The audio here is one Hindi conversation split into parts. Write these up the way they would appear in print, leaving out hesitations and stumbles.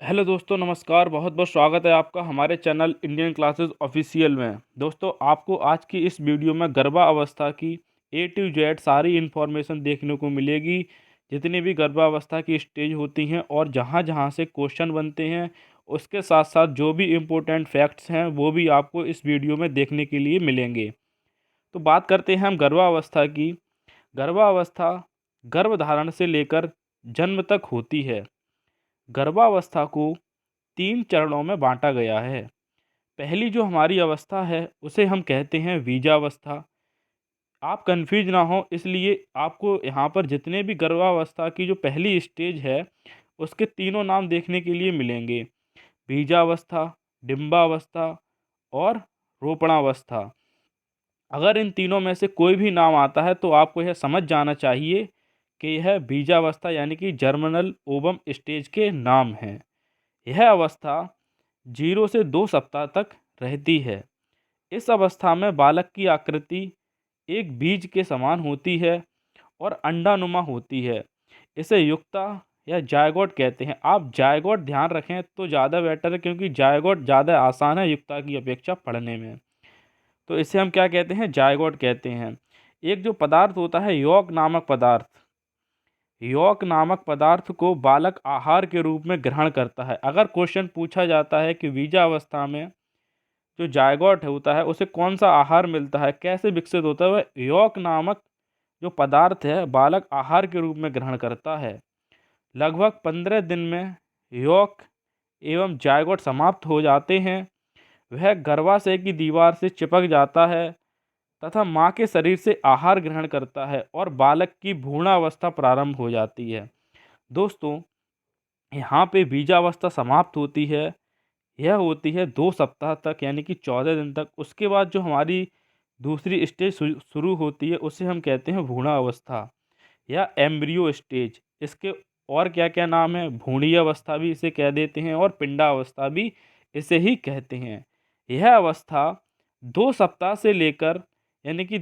हेलो दोस्तों, नमस्कार। बहुत बहुत स्वागत है आपका हमारे चैनल इंडियन क्लासेस ऑफिशियल में। दोस्तों, आपको आज की इस वीडियो में गर्भावस्था की ए टू जेड सारी इन्फॉर्मेशन देखने को मिलेगी। जितनी भी गर्भावस्था की स्टेज होती हैं और जहां जहां से क्वेश्चन बनते हैं, उसके साथ साथ जो भी इम्पोर्टेंट फैक्ट्स हैं वो भी आपको इस वीडियो में देखने के लिए मिलेंगे। तो बात करते हैं हम गर्भावस्था की। गर्भावस्था गर्भधारण से लेकर जन्म तक होती है। गर्भावस्था को 3 चरणों में बाँटा गया है। पहली जो हमारी अवस्था है उसे हम कहते हैं बीजावस्था। आप कन्फ्यूज़ ना हो, इसलिए आपको यहाँ पर जितने भी गर्भावस्था की जो पहली स्टेज है उसके तीनों नाम देखने के लिए मिलेंगे। बीजावस्था, डिम्बावस्था और रोपणावस्था। अगर इन तीनों में से कोई भी नाम आता है तो आपको यह समझ जाना चाहिए कि यह बीजावस्था यानी कि जर्मिनल ओवम स्टेज के नाम हैं। यह अवस्था 0 से 2 सप्ताह तक रहती है। इस अवस्था में बालक की आकृति एक बीज के समान होती है और अंडानुमा होती है। इसे युक्ता या जायगोट कहते हैं। आप जायगोट ध्यान रखें तो ज़्यादा बेटर है, क्योंकि जायगोट ज़्यादा आसान है युक्ता की अपेक्षा पढ़ने में। तो इसे हम क्या कहते हैं? जायगोट कहते हैं। एक जो पदार्थ होता है यौक नामक पदार्थ, यौक नामक पदार्थ को बालक आहार के रूप में ग्रहण करता है। अगर क्वेश्चन पूछा जाता है कि बीजावस्था में जो जायगोट होता है उसे कौन सा आहार मिलता है, कैसे विकसित होता है, वह यौक नामक जो पदार्थ है बालक आहार के रूप में ग्रहण करता है। लगभग 15 दिन में यौक एवं जायगोट समाप्त हो जाते हैं। वह गर्भाशय की दीवार से चिपक जाता है तथा माँ के शरीर से आहार ग्रहण करता है और बालक की भ्रूणावस्था प्रारंभ हो जाती है। दोस्तों, यहाँ पे बीजावस्था समाप्त होती है। यह होती है 2 सप्ताह तक यानी कि 14 दिन तक। उसके बाद जो हमारी दूसरी स्टेज शुरू होती है उसे हम कहते हैं भ्रूणावस्था या एम्ब्रियो स्टेज। इसके और क्या क्या नाम है? भ्रूणीय अवस्था भी इसे कह देते हैं और पिंडावस्था भी इसे ही कहते हैं। यह अवस्था 2 सप्ताह से लेकर यानी कि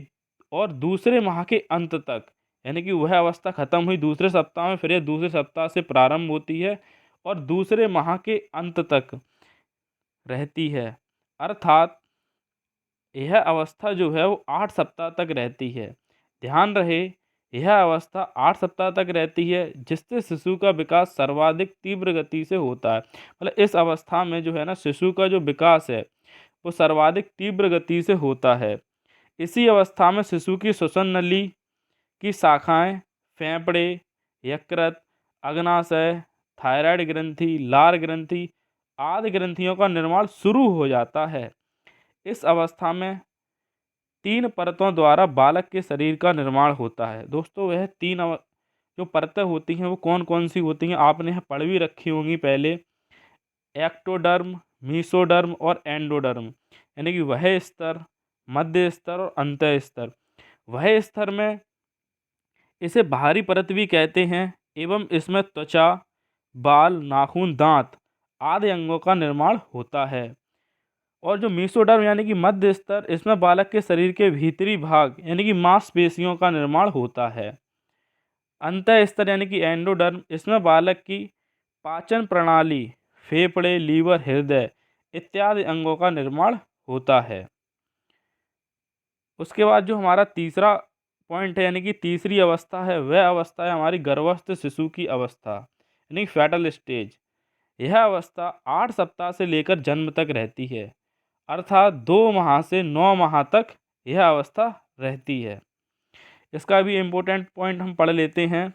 और दूसरे माह के अंत तक, यानी कि वह अवस्था खत्म हुई दूसरे सप्ताह में, फिर यह दूसरे सप्ताह से प्रारंभ होती है और दूसरे माह के अंत तक रहती है। अर्थात यह अवस्था जो है वो 8 सप्ताह तक रहती है। ध्यान रहे, यह अवस्था 8 सप्ताह तक रहती है, जिससे शिशु का विकास सर्वाधिक तीव्र गति से होता है। मतलब इस अवस्था में जो है ना, शिशु का जो विकास है वो सर्वाधिक तीव्र गति से होता है। इसी अवस्था में शिशु की श्वसन नली की शाखाएं, फेफड़े, यकृत, अग्नाशय, थायराइड ग्रंथि, लार ग्रंथि आदि ग्रंथियों का निर्माण शुरू हो जाता है। इस अवस्था में 3 परतों द्वारा बालक के शरीर का निर्माण होता है। दोस्तों, वह जो परतें होती हैं वो कौन कौन सी होती हैं आपने यह पढ़ भी रखी होंगी पहले। एक्टोडर्म, मीसोडर्म और एंडोडर्म, यानी कि वह स्तर, मध्य स्तर और अंत स्तर। वह स्तर में इसे बाहरी परत भी कहते हैं एवं इसमें त्वचा, बाल, नाखून, दांत आदि अंगों का निर्माण होता है। और जो मीसोडर्म यानी कि मध्य स्तर, इसमें बालक के शरीर के भीतरी भाग यानी कि मांसपेशियों का निर्माण होता है। अंत स्तर यानी कि एंडोडर्म, इसमें बालक की पाचन प्रणाली, फेफड़े, लीवर, हृदय इत्यादि अंगों का निर्माण होता है। उसके बाद जो हमारा तीसरा पॉइंट है यानी कि तीसरी अवस्था है, वह अवस्था है हमारी गर्भस्थ शिशु की अवस्था यानी फेटल स्टेज। यह अवस्था 8 सप्ताह से लेकर जन्म तक रहती है, अर्थात 2 माह से 9 माह तक यह अवस्था रहती है। इसका भी इम्पोर्टेंट पॉइंट हम पढ़ लेते हैं।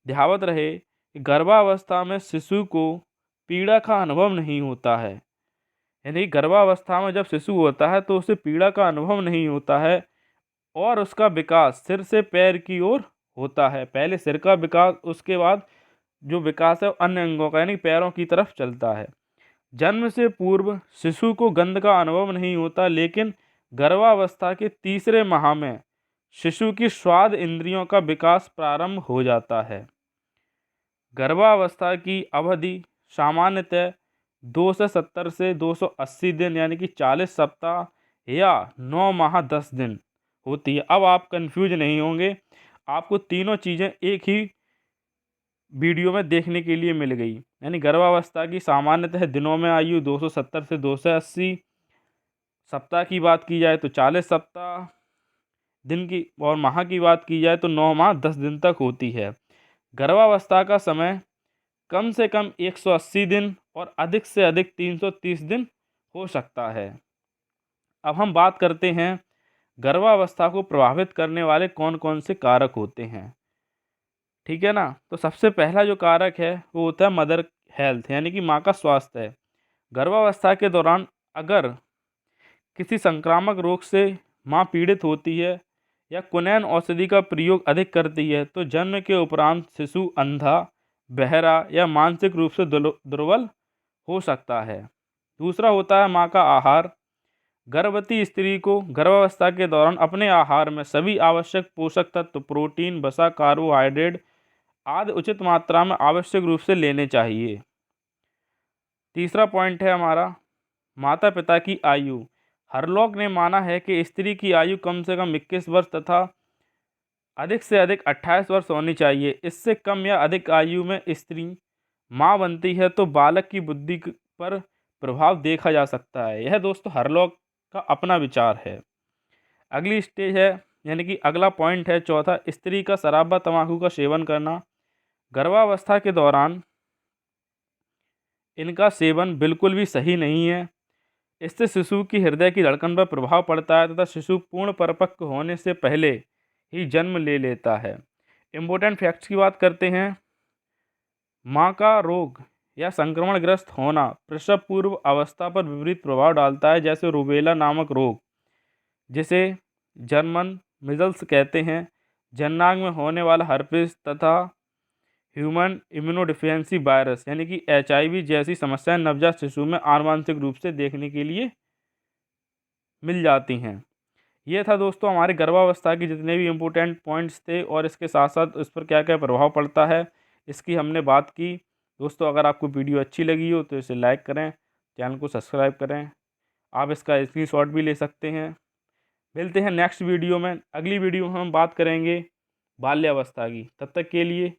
ध्यावत रहे कि गर्भावस्था में शिशु को पीड़ा का अनुभव नहीं होता है। यानी गर्भावस्था में जब शिशु होता है तो उसे पीड़ा का अनुभव नहीं होता है और उसका विकास सिर से पैर की ओर होता है। पहले सिर का विकास, उसके बाद जो विकास है वो अन्य अंगों का यानी पैरों की तरफ चलता है। जन्म से पूर्व शिशु को गंध का अनुभव नहीं होता, लेकिन गर्भावस्था के तीसरे माह में शिशु की स्वाद इंद्रियों का विकास प्रारंभ हो जाता है। गर्भावस्था की अवधि सामान्यतः 270 से 280 दिन यानी कि 40 सप्ताह या 9 माह 10 दिन होती है। अब आप कंफ्यूज नहीं होंगे, आपको तीनों चीज़ें एक ही वीडियो में देखने के लिए मिल गई। यानी गर्भावस्था की सामान्यतः दिनों में आयु 270 से 280, सप्ताह की बात की जाए तो 40 सप्ताह, दिन की और माह की बात की जाए तो 9 माह 10 दिन तक होती है। गर्भावस्था का समय कम से कम 180 दिन और अधिक से अधिक 330 दिन हो सकता है। अब हम बात करते हैं गर्भावस्था को प्रभावित करने वाले कौन कौन से कारक होते हैं। ठीक है ना। तो सबसे पहला जो कारक है वो होता है मदर हेल्थ, यानी कि माँ का स्वास्थ्य है। गर्भावस्था के दौरान अगर किसी संक्रामक रोग से माँ पीड़ित होती है या कुनैन औषधि का प्रयोग अधिक करती है तो जन्म के उपरांत शिशु अंधा, बहरा या मानसिक रूप से दुर्बल हो सकता है। दूसरा होता है माँ का आहार। गर्भवती स्त्री को गर्भावस्था के दौरान अपने आहार में सभी आवश्यक पोषक तत्व, प्रोटीन, वसा, कार्बोहाइड्रेट आदि उचित मात्रा में आवश्यक रूप से लेने चाहिए। तीसरा पॉइंट है हमारा माता पिता की आयु। हरलॉक ने माना है कि स्त्री की आयु कम से कम 21 वर्ष तथा अधिक से अधिक 28 वर्ष होनी चाहिए। इससे कम या अधिक आयु में स्त्री माँ बनती है तो बालक की बुद्धि पर प्रभाव देखा जा सकता है। यह दोस्तों हरलॉक का अपना विचार है। अगली स्टेज है, यानी कि अगला पॉइंट है चौथा, स्त्री का शराब व तंबाकू का सेवन करना। गर्भावस्था के दौरान इनका सेवन बिल्कुल भी सही नहीं है। इससे शिशु की हृदय की धड़कन पर प्रभाव पड़ता है तथा शिशु पूर्ण परिपक्व होने से पहले ही जन्म ले लेता है। इम्पोर्टेंट फैक्ट्स की बात करते हैं। माँ का रोग या संक्रमणग्रस्त होना प्रसव पूर्व अवस्था पर विपरीत प्रभाव डालता है, जैसे रूबेला नामक रोग, जिसे जर्मन मिजल्स कहते हैं, जननांग में होने वाला हर्पिस तथा ह्यूमन इम्यूनोडिफिशियेंसी वायरस यानी कि HIV जैसी समस्याएं नवजात शिशु में आनुवांशिक रूप से देखने के लिए मिल जाती हैं। ये था दोस्तों हमारे गर्भावस्था के जितने भी इम्पोर्टेंट पॉइंट्स थे और इसके साथ साथ इस पर क्या क्या प्रभाव पड़ता है इसकी हमने बात की। दोस्तों अगर आपको वीडियो अच्छी लगी हो तो इसे लाइक करें, चैनल को सब्सक्राइब करें। आप इसका स्क्रीनशॉट भी ले सकते हैं। मिलते हैं नेक्स्ट वीडियो में। अगली वीडियो में हम बात करेंगे बाल्यावस्था की। तब तक के लिए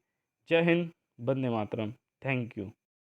जय हिंद, वंदे मातरम। Thank you.